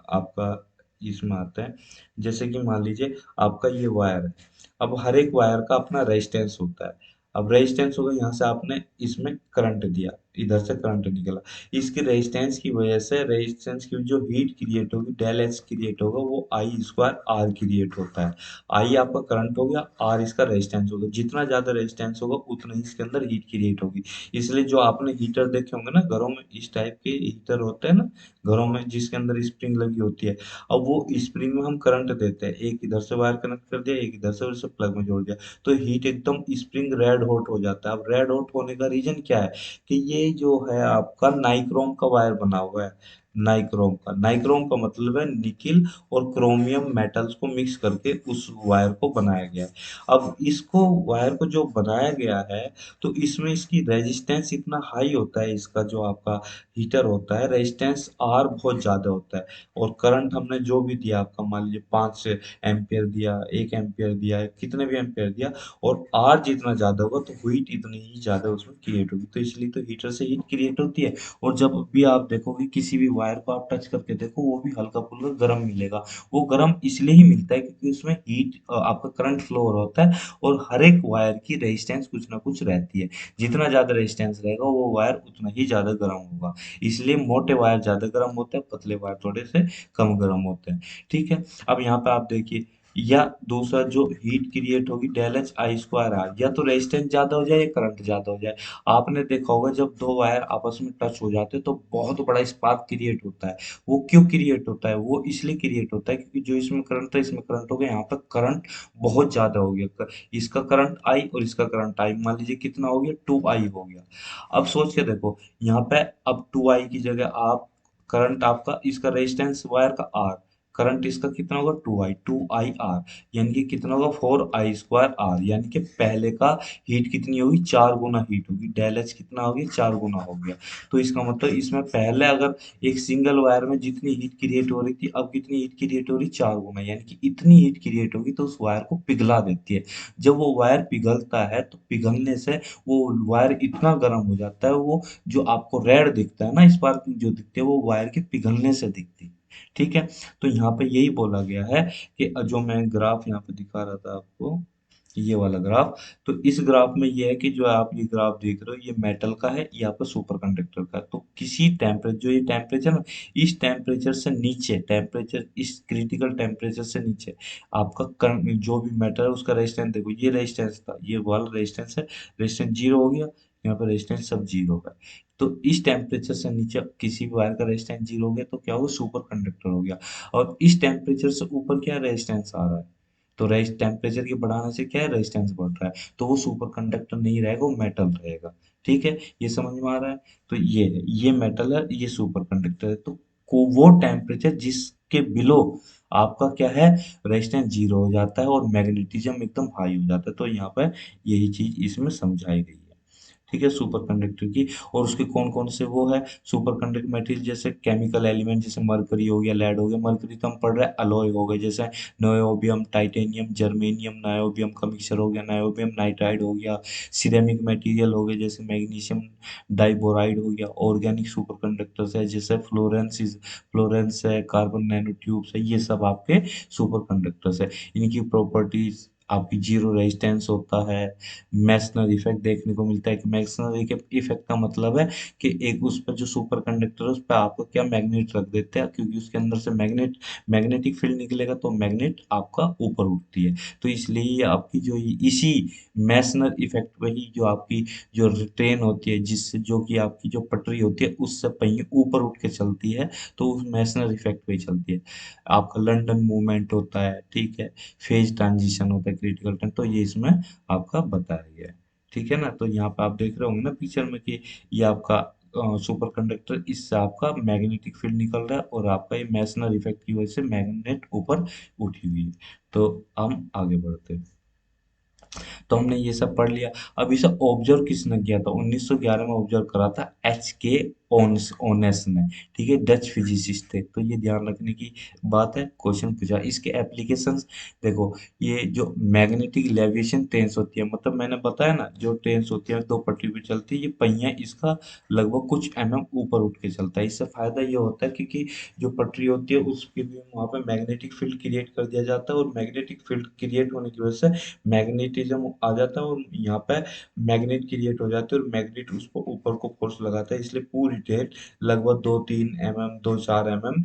S1: आपका इसमें आता है। जैसे कि मान लीजिए आपका ये वायर है, अब हर एक वायर का अपना रेजिस्टेंस होता है। अब रेजिस्टेंस होगा, यहाँ से आपने इसमें करंट दिया, इधर से करंट निकला, इसकी रेजिस्टेंस की वजह से, रेजिस्टेंस की जो हीट क्रिएट होगी, डेल एच क्रिएट होगा, वो आई स्क्वायर आर क्रिएट होता है। आई आपका करंट हो गया, आर इसका रेजिस्टेंस होगा, जितना ज्यादा रेजिस्टेंस होगा उतना ही इसके अंदर हीट क्रिएट होगी। इसलिए जो आपने हीटर देखे होंगे ना घरों में, इस टाइप के हीटर होते हैं ना घरों में, जिसके अंदर स्प्रिंग लगी होती है। अब वो स्प्रिंग में हम करंट देते हैं, एक इधर से वायर कनेक्ट कर दिया, एक इधर से उसे प्लग में जोड़ दिया, तो हीट एकदम स्प्रिंग रेड हॉट हो जाता है। अब रेड हॉट होने का रीजन क्या है? कि ये जो है आपका नाइक्रोम का वायर बना हुआ है। नाइक्रोम का मतलब है निकिल और क्रोमियम मेटल्स को मिक्स करके उस वायर को बनाया गया है। अब इसको वायर को जो बनाया गया है, तो इसमें इसकी रेजिस्टेंस इतना हाई होता है, इसका जो आपका हीटर होता है, रेजिस्टेंस आर बहुत ज्यादा होता है, और करंट हमने जो भी दिया, आपका मान लीजिए 5 एम्पियर दिया, 1 एम्पियर दिया, कितने भी एम्पियर दिया, और आर जितना ज्यादा होगा तो हीट इतनी ही ज्यादा उसमें क्रिएट होगी, तो इसलिए तो हीटर से हीट क्रिएट होती है। और जब भी आप देखोगे किसी भी वायर को आप टच करके देखो, वो भी हल्का फुल्का गर्म मिलेगा। वो गर्म इसलिए ही मिलता है क्योंकि उसमें हीट, आपका करंट फ्लो हो रहा होता है, और हर एक वायर की रेजिस्टेंस कुछ ना कुछ रहती है। जितना ज्यादा रेजिस्टेंस रहेगा वो वायर उतना ही ज्यादा गर्म होगा। इसलिए मोटे वायर ज्यादा गर्म होते हैं, पतले वायर थोड़े से कम गर्म होते हैं। ठीक है, अब यहाँ पे आप देखिए, या दूसरा जो हीट क्रिएट होगी, डेल एच आई स्क्वायर आर, या तो रेजिस्टेंस ज्यादा हो जाए या करंट ज्यादा हो जाए। आपने देखा होगा जब दो वायर आपस में टच हो जाते हैं तो बहुत बड़ा स्पार्क क्रिएट होता है। वो क्यों क्रिएट होता है? वो इसलिए क्रिएट होता है क्योंकि जो इसमें करंट था इसमें करंट हो गया, यहाँ पर करंट बहुत ज्यादा हो गया। इसका करंट आई और इसका करंट आई मान लीजिए कितना हो गया, 2I हो गया। अब सोच के देखो, यहाँ पे अब 2I की जगह आप करंट, आपका इसका रेजिस्टेंस वायर का आर, करंट इसका कितना होगा, 2I आर, यानी कि कितना होगा, 4I स्क्वायर आर, यानी कि पहले का हीट कितनी होगी, 4 गुना हीट होगी, डेल एच कितना हो गया, 4 गुना हो गया। तो इसका मतलब इसमें पहले अगर एक सिंगल वायर में जितनी हीट क्रिएट हो रही थी, अब कितनी हीट क्रिएट हो रही, 4 गुना, यानी कि इतनी हीट क्रिएट होगी तो उस वायर को पिघला देती है। जब वो वायर पिघलता है तो पिघलने से वो वायर इतना गर्म हो जाता है, वो जो आपको रेड दिखता है ना, स्पार्किंग जो दिखती है, वो वायर के पिघलने से दिखती है। ठीक है, तो यहाँ पे यही बोला गया है कि जो मैं ग्राफ यहाँ पे दिखा रहा था आपको, ये वाला ग्राफ, तो इस ग्राफ में ये है कि जो आप ये ग्राफ देख रहे हो, ये मेटल का है, ये आपका सुपर कंडक्टर का है। तो किसी टेम्परेचर, जो ये टेम्परेचर ना, इस टेम्परेचर से नीचे, टेम्परेचर इस क्रिटिकल टेम्परेचर से नीचे आपका जो भी मेटल है उसका रेजिस्टेंस देखो, ये रेजिस्टेंस था, ये वाला रेजिस्टेंस है, रेजिस्टेंस जीरो हो गया, यहाँ पर रेजिस्टेंस सब जीरो है। तो इस टेम्परेचर से नीचे किसी भी वायर का रेजिस्टेंस जीरो हो गया तो क्या होगा, सुपर कंडक्टर हो गया। और इस टेम्परेचर से ऊपर क्या रेजिस्टेंस आ रहा है, तो रेजिस्ट टेम्परेचर के बढ़ाने से क्या है, रेजिस्टेंस बढ़ रहा है, तो वो सुपर कंडक्टर नहीं रहेगा, वो मेटल रहेगा। ठीक है, ये समझ में आ रहा है? तो ये है, ये मेटल है, ये सुपर कंडक्टर है। तो वो टेम्परेचर जिसके बिलो आपका क्या है, रेजिस्टेंस जीरो हो जाता है और मैग्नेटिज्म एकदम हाई हो जाता है। तो यहाँ पर यही चीज इसमें समझाई गई है। ठीक है, सुपर कंडक्टर की। और उसके कौन कौन से वो है सुपर कंडक्टिंग मटेरियल, जैसे केमिकल एलिमेंट, जैसे मरकरी हो गया, लेड हो गया। मरकरी तो हम पढ़ रहे हैं, अलॉय हो गए, जैसे नयोबियम, टाइटेनियम, जर्मेनियम, नायोबियम का मिक्सचर हो गया, नायोबियम नाइट्राइड हो गया। सिरेमिक मटेरियल हो गए, जैसे मैग्नीशियम डाइबोराइड हो गया। ऑर्गेनिक सुपर कंडक्टर्स है, जैसे फ्लोरेंस है, कार्बन नैनो ट्यूब्स है, ये सब आपके सुपर कंडक्टर्स है। इनकी प्रॉपर्टीज आपकी जीरो रेजिस्टेंस होता है। मैसनर इफेक्ट देखने को मिलता है। कि मैसनर इफेक्ट का मतलब है कि एक उस पर जो सुपर कंडक्टर है उस पर आपको क्या, मैग्नेट रख देते हैं, क्योंकि उसके अंदर से मैग्नेटिक फील्ड निकलेगा, तो मैग्नेट आपका ऊपर उठती है। तो इसलिए ये आपकी जो इसी मैसनर इफेक्ट, वही जो आपकी जो ट्रेन होती है, जिससे जो कि आपकी जो पटरी होती है उससे पहिए ऊपर उठ के चलती है, तो उस मैसनर इफेक्ट पे ही चलती है। आपका लंदन मूवमेंट होता है, ठीक है, फेज ट्रांजिशन होता है, क्रिटिकल टाइम, तो ये इसमें आपका बताया गया है। ठीक है ना, तो यहाँ पे आप देख रहे होंगे ना पिक्चर में कि ये आपका सुपर कंडक्टर, इससे आपका मैग्नेटिक फील्ड निकल रहा है और आपका ये मैसनर इफेक्ट की वजह से मैग्नेट ऊपर उठी हुई है। तो हम आगे बढ़ते हैं। तो हमने ये सब पढ़ लिया। अब इसे ऑब्जर्व किसने किया था, 1911 में ऑब्जर्व करा था एच के ओनेस ने। ठीक है, डच फिजिसिस्ट थे। तो ये ध्यान रखने की बात है, क्वेश्चन पूछा। इसके एप्लीकेशंस देखो, ये जो मैग्नेटिक लेविएशन ट्रेन्स होती है, मतलब मैंने बताया ना, जो ट्रेन्स होती है दो पटरी पे चलती है, ये पहिया इसका लगभग कुछ ऊपर उठ के चलता है। इससे फायदा ये होता है क्योंकि जो पटरी होती है उसके भी वहाँ पे मैग्नेटिक फील्ड क्रिएट कर दिया जाता है, और मैग्नेटिक फील्ड क्रिएट होने की वजह से मैग्नेटिज्म आ जाता है, और यहाँ पे मैग्नेट क्रिएट हो जाते हैं, और मैग्नेट उसको ऊपर को फोर्स लगाता है, इसलिए पूरी ट्रेन लगभग 2-3 mm, 2-4 mm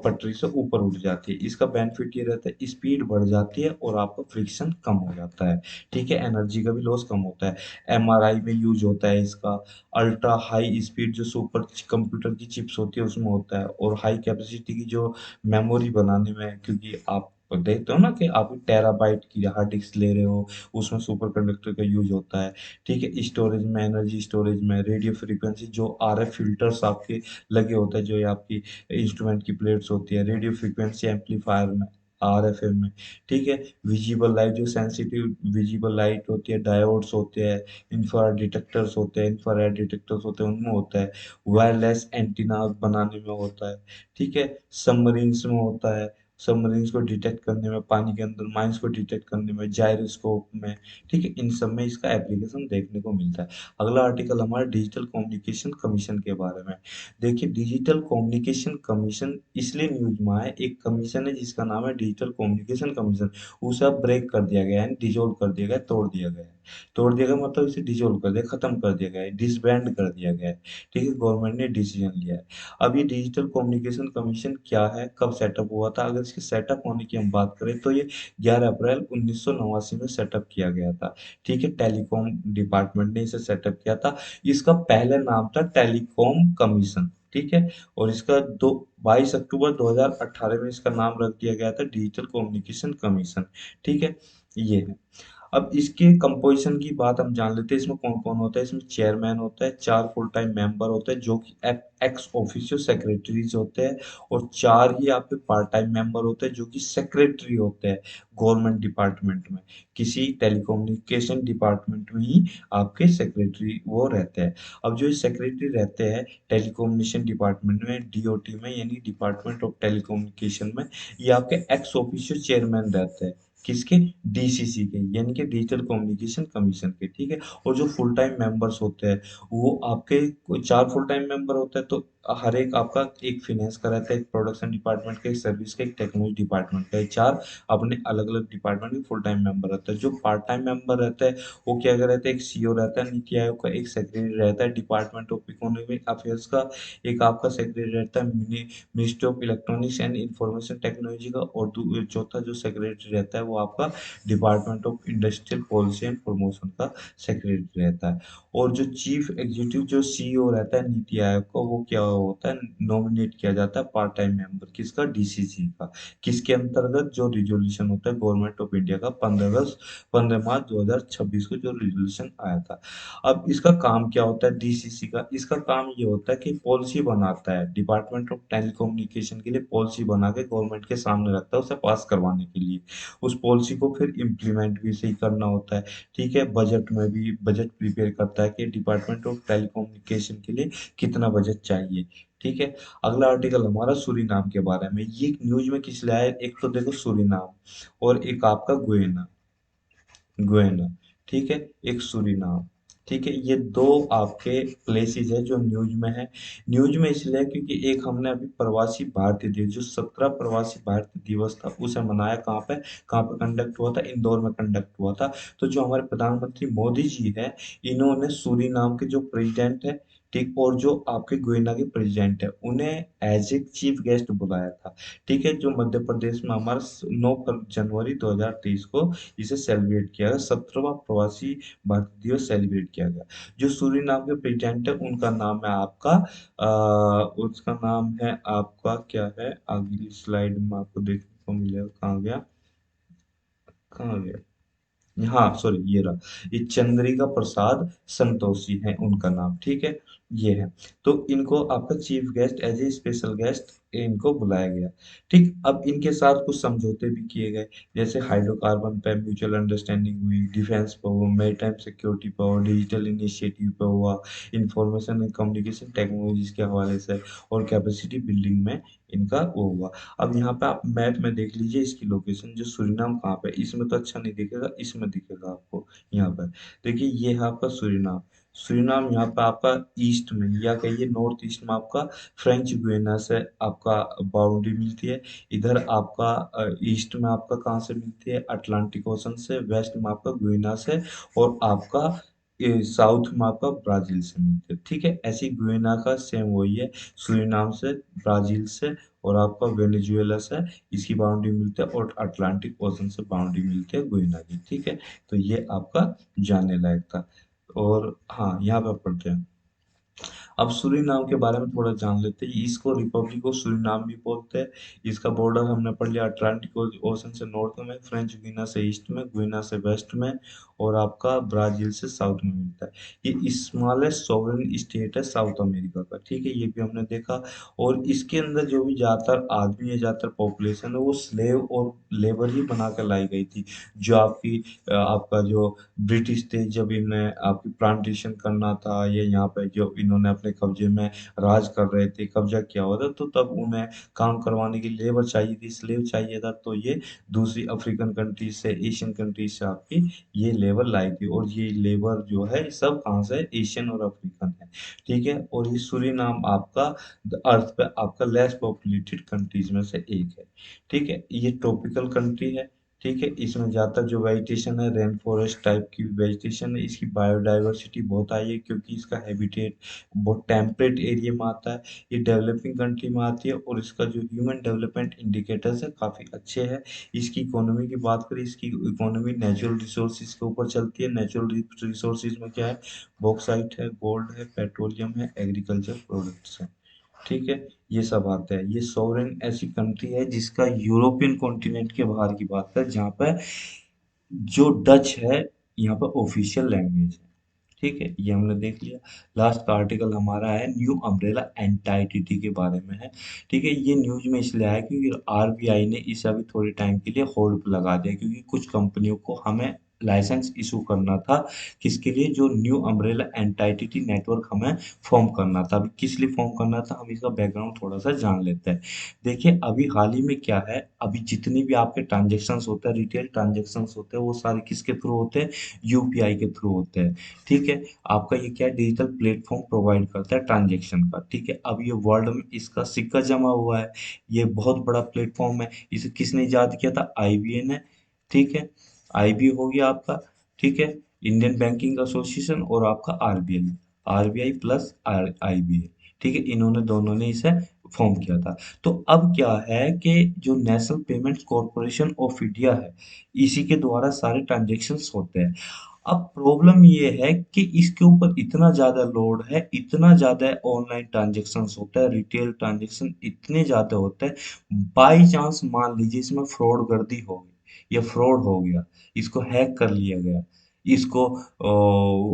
S1: पटरी से ऊपर उठ जाती है। इसका बेनिफिट ये रहता है, स्पीड बढ़ जाती है और आपका फ्रिक्शन कम हो जाता है। ठीक है, एनर्जी का भी लॉस कम होता है। एमआरआई में यूज होता है इसका। अल्ट्रा हाई स्पीड जो सुपर कंप्यूटर की चिप्स होती है उसमें होता है, और हाई कैपेसिटी की जो मेमोरी बनाने में, क्योंकि आप देखते हो ना कि आप टेराबाइट की हार्ड डिस्क ले रहे हो, उसमें सुपर कंडक्टर का यूज होता है। ठीक है, स्टोरेज में, एनर्जी स्टोरेज में, रेडियो फ्रीक्वेंसी जो आरएफ फिल्टर्स आपके लगे होते हैं, जो ये आपकी इंस्ट्रूमेंट की प्लेट्स होती है, रेडियो फ्रीक्वेंसी एम्पलीफायर में, आरएफएम में। ठीक है, विजिबल लाइट जो सेंसिटिव विजिबल लाइट होती है, डायोड्स होते हैं, इंफ्रारेड डिटेक्टर्स होते हैं, इंफ्रारेड डिटेक्टर्स होते हैं, उनमें होता है। वायरलेस एंटीना बनाने में होता है। ठीक है, सबमरीन्स में होता है, सबमरीन्स को डिटेक्ट करने में, पानी के अंदर माइंस को डिटेक्ट करने में, जायरोस्कोप में। ठीक है, इन सब में इसका एप्लीकेशन देखने को मिलता है। अगला आर्टिकल हमारा डिजिटल कम्युनिकेशन कमीशन के बारे में। देखिए, डिजिटल कम्युनिकेशन कमीशन इसलिए न्यूज में आया, एक कमीशन है जिसका नाम है डिजिटल कम्युनिकेशन कमीशन। उसे अब ब्रेक कर दिया गया है, डिजोल्व कर दिया गया है, तोड़ दिया गया है। तोड़ दिया गया मतलब इसे डिजोल्व कर दिया, खत्म कर दिया गया है, डिसबैंड कर दिया गया है। ठीक है, गवर्नमेंट ने डिसीजन लिया है। अब ये डिजिटल कम्युनिकेशन कमीशन क्या है, कब सेटअप हुआ था, अगर इसके सेटअप होने की हम बात करें तो ये 11 अप्रैल 1989 में सेटअप किया गया था। ठीक है, टेलीकॉम डिपार्टमेंट ने इसे सेटअप किया था। इसका पहले नाम था टेलीकॉम कमीशन। ठीक है, और इसका दो 22 अक्टूबर 2018 में इसका नाम रख दिया गया था डिजिटल कम्युनिकेशन कमीशन। ठीक है, ये है। अब इसके कंपोजिशन की बात हम जान लेते हैं, इसमें कौन कौन होता है। इसमें चेयरमैन होता है, 4 फुल टाइम मेंबर होते हैं जो कि एक्स ऑफिशियो सेक्रेटरीज होते हैं, और 4 ही आपके पार्ट टाइम मेंबर होते हैं जो कि सेक्रेटरी होते हैं गवर्नमेंट डिपार्टमेंट में। किसी टेलीकम्युनिकेशन डिपार्टमेंट में ही आपके सेक्रेटरी वो रहते हैं। अब जो सेक्रेटरी रहते हैं टेलीकम्युनिकेशन डिपार्टमेंट में, डीओटी में, यानी डिपार्टमेंट ऑफ टेलीकम्युनिकेशन में, ये आपके एक्स ऑफिशियो चेयरमैन रहते हैं। किसके, डीसीसी के, यानी कि डिजिटल कम्युनिकेशन कमीशन के। ठीक है, और जो फुल टाइम मेंबर्स होते हैं वो आपके कोई 4 फुल टाइम मेंबर होता है, तो हर एक आपका, एक फिनेंस का रहता है, एक प्रोडक्शन डिपार्टमेंट का, एक सर्विस का, एक टेक्नोलॉजी डिपार्टमेंट का, ये 4 अपने अलग अलग डिपार्टमेंट के फुल टाइम मेंबर रहता है। जो पार्ट टाइम मेंबर रहता है वो क्या क्या रहता है, एक सीईओ रहता है नीति आयोग का, एक सेक्रेटरी रहता है डिपार्टमेंट ऑफ इकोनॉमिक अफेयर्स का, एक आपका सेक्रेटरी रहता है ministry of electronics and information technology का, और चौथा जो सेक्रेटरी रहता है वो आपका department of industrial policy and promotion का सेक्रेटरी रहता है। और जो चीफ एग्जीक्यूटिव जो सीईओ रहता है नीति आयोग का, वो क्या होता है, नॉमिनेट किया जाता है पार्ट टाइम मेंबर किसका, डीसीसी का। किसके अंतर्गत, जो रिजोल्यूशन होता है गवर्नमेंट ऑफ इंडिया का 15 मार्च 2026 को जो रिजोल्यूशन आया था। अब इसका काम क्या होता है डीसीसी का, इसका काम ये होता है कि पॉलिसी बनाता है, डिपार्टमेंट ऑफ टेलीकम्युनिकेशन के लिए पॉलिसी बना के गवर्नमेंट के सामने रखता है उसे पास करवाने के लिए। उस पॉलिसी को फिर इम्प्लीमेंट भी सही करना होता है। ठीक है, बजट में भी बजट प्रिपेयर करता है कि डिपार्टमेंट ऑफ टेलीकम्युनिकेशन के लिए कितना बजट चाहिए। ठीक है। अगला आर्टिकल हमारा सूरीनाम के बारे में, ये न्यूज में किस लिए आया, एक तो देखो सूरीनाम और एक आपका गुयाना, गुयाना। ठीक है, एक सूरीनाम। ठीक है, ये दो आपके प्लेसेस है जो न्यूज में है। न्यूज में इसलिए है क्योंकि एक हमने अभी प्रवासी भारतीय दिवस, जो 17 प्रवासी भारतीय दिवस था, उसे मनाया कहाँ पे कंडक्ट हुआ था, इंदौर में कंडक्ट हुआ था। तो जो हमारे प्रधानमंत्री मोदी जी है, इन्होंने सूरीनाम के जो प्रेसिडेंट है, ठीक, और जो आपके गुयाना के प्रेसिडेंट है, उन्हें एज ए चीफ गेस्ट बुलाया था। ठीक है, जो मध्य प्रदेश में हमारा 9 जनवरी 2023 को इसे सेलिब्रेट किया गया, 17वां प्रवासी भारतीय दिवस सेलिब्रेट किया गया। जो सूरीनाम के प्रेसिडेंट है, उनका नाम है आपका उसका नाम है आपका क्या है, अगली स्लाइड में आपको देखने को मिलेगा, कहाँ गया, कहाँ गया, हाँ सॉरी, ये रहा, ये चंद्रिका प्रसाद संतोषी है उनका नाम। ठीक है, ये है। तो इनको आपका chief guest, as a special guest इनको बुलाया गया। ठीक, अब इनके साथ कुछ समझौते भी किए गए, जैसे हाइड्रोकार्बन पे म्यूचुअल अंडरस्टैंडिंग हुई, डिफेंस पे हुआ, मैरीटाइम सिक्योरिटी पे हुआ, डिजिटल इनिशिएटिव पे हुआ, इंफॉर्मेशन एंड कम्युनिकेशन टेक्नोलॉजीज के हवाले से, और कैपेसिटी बिल्डिंग में इनका वो हुआ। अब यहाँ पे आप मैप में देख लीजिए इसकी लोकेशन, जो सूरीनाम कहाँ पे है, इसमें तो अच्छा नहीं दिखेगा, इसमें दिखेगा आपको यहाँ पर। देखिए ये है आपका सूरीनाम। सूरीनाम यहाँ पे आपका ईस्ट में, या कहिए नॉर्थ ईस्ट में आपका फ्रेंच गुयाना से आपका बाउंड्री मिलती है। इधर आपका ईस्ट में आपका कहाँ से मिलती है, अटलांटिक ओशन से, वेस्ट में आपका गुयाना से, और आपका साउथ में आपका ब्राजील से मिलती है। ठीक है, ऐसी गुयाना का सेम वही है, सूरीनाम से, ब्राजील से, और आपका वेनेजुएला से इसकी बाउंड्री मिलती है, और अटलांटिक ओशन से बाउंड्री मिलती है गुयाना की। ठीक है, तो ये आपका जानने लायक था। और हाँ, यहाँ पे पढ़ते हैं। अब सूरीनाम के बारे में थोड़ा जान लेते हैं। इसको रिपब्लिक ऑफ सूरीनाम भी बोलते हैं। इसका बॉर्डर हमने पढ़ लिया, अटलांटिक ओशन से नॉर्थ में, फ्रेंच गुयाना से ईस्ट में, गुयाना से वेस्ट में, और आपका ब्राजील से साउथ में मिलता है। ये स्मॉलेस्ट सॉवरेन स्टेट है साउथ अमेरिका का। ठीक है, ये भी हमने देखा। और इसके अंदर जो भी ज़्यादातर आदमी है, ज़्यादातर पॉपुलेशन है, वो स्लेव और लेबर ही बना कर लाई गई थी। जो आपकी आपका जो ब्रिटिश थे, जब इन्हें आपकी प्लांटेशन करना था, ये यहाँ पे जो इन्होंने अपने कब्जे में राज कर रहे थे, कब्जा किया हुआ था, तो तब उन्हें काम करवाने की लेबर चाहिए थी, स्लेव चाहिए था, तो ये दूसरी अफ्रीकन कंट्रीज से, एशियन कंट्रीज से आपकी ये लेबर लाई थी। और ये लेबर जो है सब कहाँ से, एशियन और अफ्रीकन है। ठीक है, और ये सूरीनाम आपका अर्थ पे आपका लेस पॉपुलेटेड कंट्रीज में से एक है। ठीक है, ये ट्रॉपिकल कंट्री है। ठीक है, इसमें ज़्यादातर जो वेजिटेशन है, रेन फॉरेस्ट टाइप की वेजिटेशन है। इसकी बायोडाइवर्सिटी बहुत हाई है, क्योंकि इसका हैबिटेट बहुत टेम्परेट एरिया में आता है। ये डेवलपिंग कंट्री में आती है, और इसका जो ह्यूमन डेवलपमेंट इंडिकेटर्स है काफ़ी अच्छे हैं। इसकी इकोनॉमी की बात करें, इसकी इकोनॉमी नेचुरल रिसोर्सेज के ऊपर चलती है। नेचुरल रिसोर्सेज में क्या है, बॉक्साइट है, गोल्ड है, पेट्रोलियम है, एग्रीकल्चर प्रोडक्ट्स हैं। ठीक है, ये सब आता है। ये सॉवरेन ऐसी कंट्री है जिसका यूरोपियन कॉन्टिनेंट के बाहर की बात है, जहाँ पर जो डच है यहाँ पर ऑफिशियल लैंग्वेज है। ठीक है, ये हमने देख लिया। लास्ट का आर्टिकल हमारा है न्यू अम्ब्रेला एंटाइटिटी के बारे में है। ठीक है, ये न्यूज में इसलिए आया क्योंकि आरबीआई ने इसे अभी थोड़े टाइम के लिए होल्ड पे लगा दिया, क्योंकि कुछ कंपनियों को हमें लाइसेंस इशू करना था। किसके लिए, जो न्यू अम्ब्रेला एंटाइटिटी नेटवर्क हमें फॉर्म करना था। अभी किस लिए फॉर्म करना था, हम इसका बैकग्राउंड थोड़ा सा जान लेते हैं। देखिए अभी हाल ही में क्या है, अभी जितनी भी आपके ट्रांजेक्शन्स होते हैं, रिटेल ट्रांजेक्शन्स होते हैं, वो सारे किसके थ्रू होते हैं, यूपीआई के थ्रू होते हैं। ठीक है, आपका ये क्या है, डिजिटल प्लेटफॉर्म प्रोवाइड करता है ट्रांजेक्शन का। ठीक है, अब ये वर्ल्ड में इसका सिक्का जमा हुआ है। ये बहुत बड़ा प्लेटफॉर्म है। इसे किसने इजाद किया था, आईबीए ने। ठीक है, आईबी हो गया आपका। ठीक है, इंडियन बैंकिंग एसोसिएशन, और आपका आरबीआई, आरबीआई प्लस आईबीए। ठीक है, इन्होंने दोनों ने इसे फॉर्म किया था। तो अब क्या है कि जो national payments corporation of India है, इसी के द्वारा सारे ट्रांजेक्शन्स होते हैं। अब प्रॉब्लम ये है कि इसके ऊपर इतना ज़्यादा लोड है, इतना ज़्यादा ऑनलाइन ट्रांज़ैक्शंस होता है, रिटेल ट्रांज़ैक्शन इतने ज़्यादा होते हैं, बाई चांस मान लीजिए इसमें फ्रॉडगर्दी हो गई या फ्रॉड हो गया, इसको हैक कर लिया गया, इसको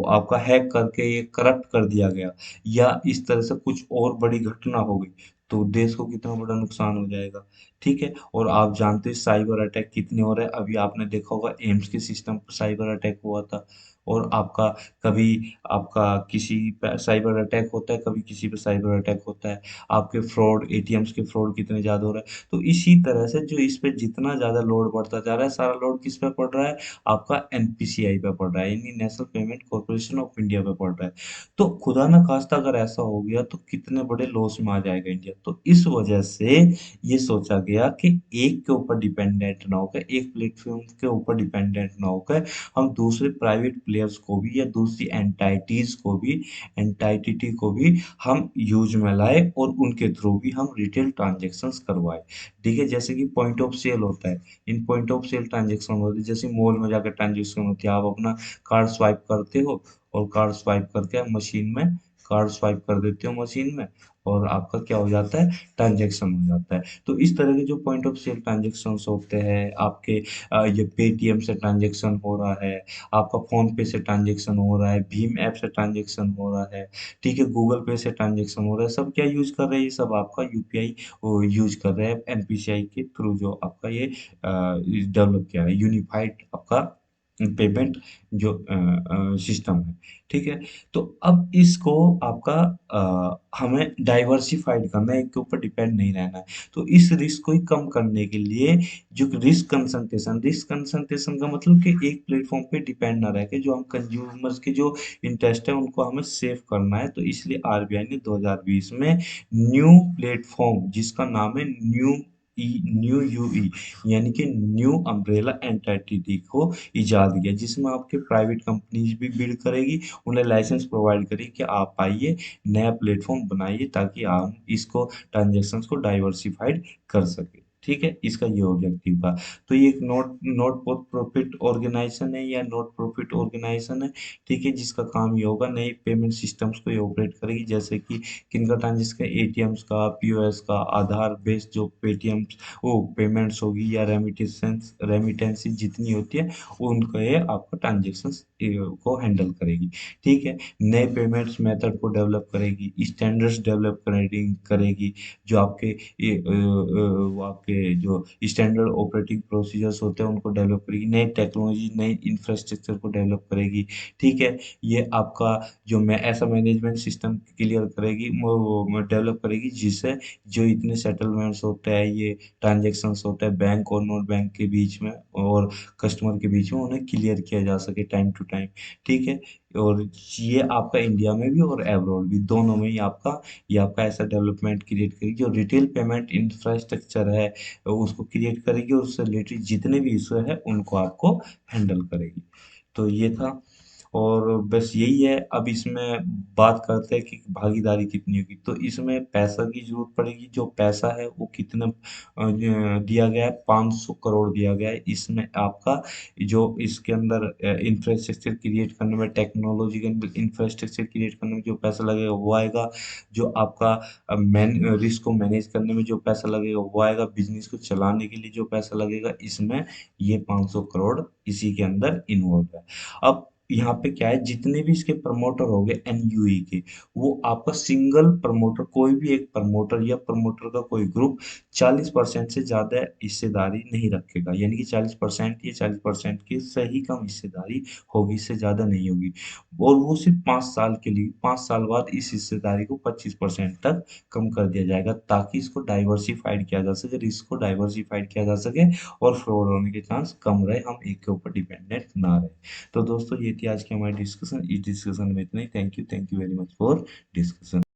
S1: आपका हैक करके ये करप्ट कर दिया गया या इस तरह से कुछ और बड़ी घटना हो गई, तो देश को कितना बड़ा नुकसान हो जाएगा, ठीक है? और आप जानते हैं साइबर अटैक कितने हो रहे हैं, अभी आपने देखा होगा एम्स के सिस्टम पर साइबर अटैक हुआ था और आपका कभी आपका किसी पे साइबर अटैक होता है, कभी किसी पे साइबर अटैक होता है, आपके फ्रॉड एटीएम्स के फ्रॉड कितने ज़्यादा हो रहे हैं, तो इसी तरह से जो इस पे जितना ज़्यादा लोड बढ़ता जा रहा है, सारा लोड किस पे पड़ रहा है, आपका एनपीसीआई पे पड़ रहा है, यानी national payment corporation of India पे पड़ रहा है। तो खुदा ना खास्ता अगर ऐसा हो गया तो कितने बड़े लॉस में आ जाएगा इंडिया, तो इस वजह से ये सोचा गया कि एक के ऊपर डिपेंडेंट ना होकर, एक प्लेटफॉर्म के ऊपर डिपेंडेंट ना होकर, हम दूसरे प्राइवेट प्लेयर्स को भी या दूसरी एंटाइटी को भी हम यूज में लाए और उनके थ्रू भी हम रिटेल ट्रांजेक्शन्स करवाए। ठीक है, जैसे कि पॉइंट ऑफ सेल होता है, इन पॉइंट ऑफ सेल ट्रांजेक्शन होती है, जैसे मॉल में जाकर ट्रांजेक्शन होती है, आप अपना कार्ड स्वाइप करते हो और कार्ड स्वाइप करके आप मशीन में कार्ड स्वाइप कर देते हो मशीन में और आपका क्या हो जाता है, ट्रांजैक्शन हो जाता है। तो इस तरह के जो पॉइंट ऑफ सेल ट्रांजैक्शंस होते हैं आपके, ये पेटीएम से ट्रांजैक्शन हो रहा है, आपका फोन पे से ट्रांजैक्शन हो रहा है, भीम ऐप से ट्रांजैक्शन हो रहा है, ठीक है, गूगल पे से ट्रांजैक्शन हो रहा है, सब क्या यूज कर रहे हैं, ये सब आपका यूपीआई यूज कर रहे हैं एनपीसीआई के थ्रू, जो आपका ये डेवलप किया है यूनिफाइड आपका पेमेंट जो सिस्टम है, ठीक है। तो अब इसको आपका हमें डाइवर्सिफाइड करना है, एक के ऊपर डिपेंड नहीं रहना है। तो इस रिस्क को ही कम करने के लिए जो रिस्क कंसंट्रेशन का मतलब कि एक प्लेटफॉर्म पे डिपेंड ना रह के जो हम कंज्यूमर्स के जो इंटरेस्ट है उनको हमें सेव करना है, तो इसलिए आरबीआई ने 2020 में न्यू प्लेटफॉर्म जिसका नाम है न्यू यूई यानी कि न्यू अम्ब्रेला एंटिटी को इजाद किया, जिसमें आपके प्राइवेट कंपनीज भी बिल्ड करेगी, उन्हें लाइसेंस प्रोवाइड करेगी कि आप आइए नया प्लेटफॉर्म बनाइए ताकि हम इसको ट्रांजेक्शन्स को डाइवर्सिफाइड कर सके, ठीक है, इसका ये ऑब्जेक्टिव था। तो ये एक not not for profit organisation है या नॉट प्रॉफिट ऑर्गेनाइजेशन है, ठीक है, जिसका काम ये होगा नई पेमेंट सिस्टम्स को ये ऑपरेट करेगी, जैसे कि किनका ट्रांजेक्शन, एटीएम्स का, पीओएस का, आधार बेस्ड जो पेटीएम वो पेमेंट्स होगी या रेमिटेंसी जितनी होती है उनका ये आपका ट्रांजेक्शन को हैंडल करेगी, ठीक है। नए पेमेंट्स मेथड को डेवलप करेगी, स्टैंडर्ड्स डेवलप करेगी, जो आपके वो आपके जो स्टैंडर्ड ऑपरेटिंग प्रोसीजर्स होते हैं उनको डेवलप करेगी, नई टेक्नोलॉजी नई इंफ्रास्ट्रक्चर को डेवलप करेगी, ठीक है। ये आपका जो मैं ऐसा मैनेजमेंट सिस्टम क्लियर करेगी, वो डेवलप करेगी जिससे जो इतने सेटलमेंट्स होते हैं, ये ट्रांजैक्शंस होते हैं बैंक और नॉन बैंक के बीच में और कस्टमर के बीच में, उन्हें क्लियर किया जा सके टाइम टू टाइम, ठीक है। और ये आपका इंडिया में भी और अब्रॉड भी दोनों में ही आपका ये आपका ऐसा डेवलपमेंट क्रिएट करेगी, जो रिटेल पेमेंट इंफ्रास्ट्रक्चर है उसको क्रिएट करेगी और उससे रिलेटेड जितने भी इशू है उनको आपको हैंडल करेगी। तो ये था और बस यही है। अब इसमें बात करते हैं कि भागीदारी कितनी होगी, तो इसमें पैसा की जरूरत पड़ेगी, जो पैसा है वो कितना दिया गया है, 500 करोड़ दिया गया है। इसमें आपका जो इसके अंदर इंफ्रास्ट्रक्चर क्रिएट करने में, टेक्नोलॉजी के अंदर इंफ्रास्ट्रक्चर क्रिएट करने में जो पैसा लगेगा वो आएगा, जो आपका रिस्क को मैनेज करने में जो पैसा लगेगा वो आएगा, बिजनेस को चलाने के लिए जो पैसा लगेगा, इसमें ये 500 करोड़ इसी के अंदर इन्वॉल्व है। अब यहाँ पे क्या है, जितने भी इसके प्रमोटर हो गए एनयूई के, वो आपका सिंगल प्रमोटर, कोई भी एक प्रमोटर या प्रमोटर का कोई ग्रुप 40% से ज्यादा हिस्सेदारी नहीं रखेगा, यानी कि 40% या 40% की से ही कम हिस्सेदारी होगी, इससे ज्यादा नहीं होगी। और वो सिर्फ 5 साल के लिए, 5 साल बाद इस हिस्सेदारी को 25% तक कम कर दिया जाएगा, ताकि इसको डाइवर्सिफाइड किया जा सके, रिस्क को डाइवर्सिफाइड किया जा सके और फ्रॉड होने के चांस कम रहे, हम एक के ऊपर डिपेंडेंट ना रहे। तो दोस्तों ये थी आज की हमारी डिस्कशन, इस डिस्कशन में इतना ही। Thank you very much for discussion.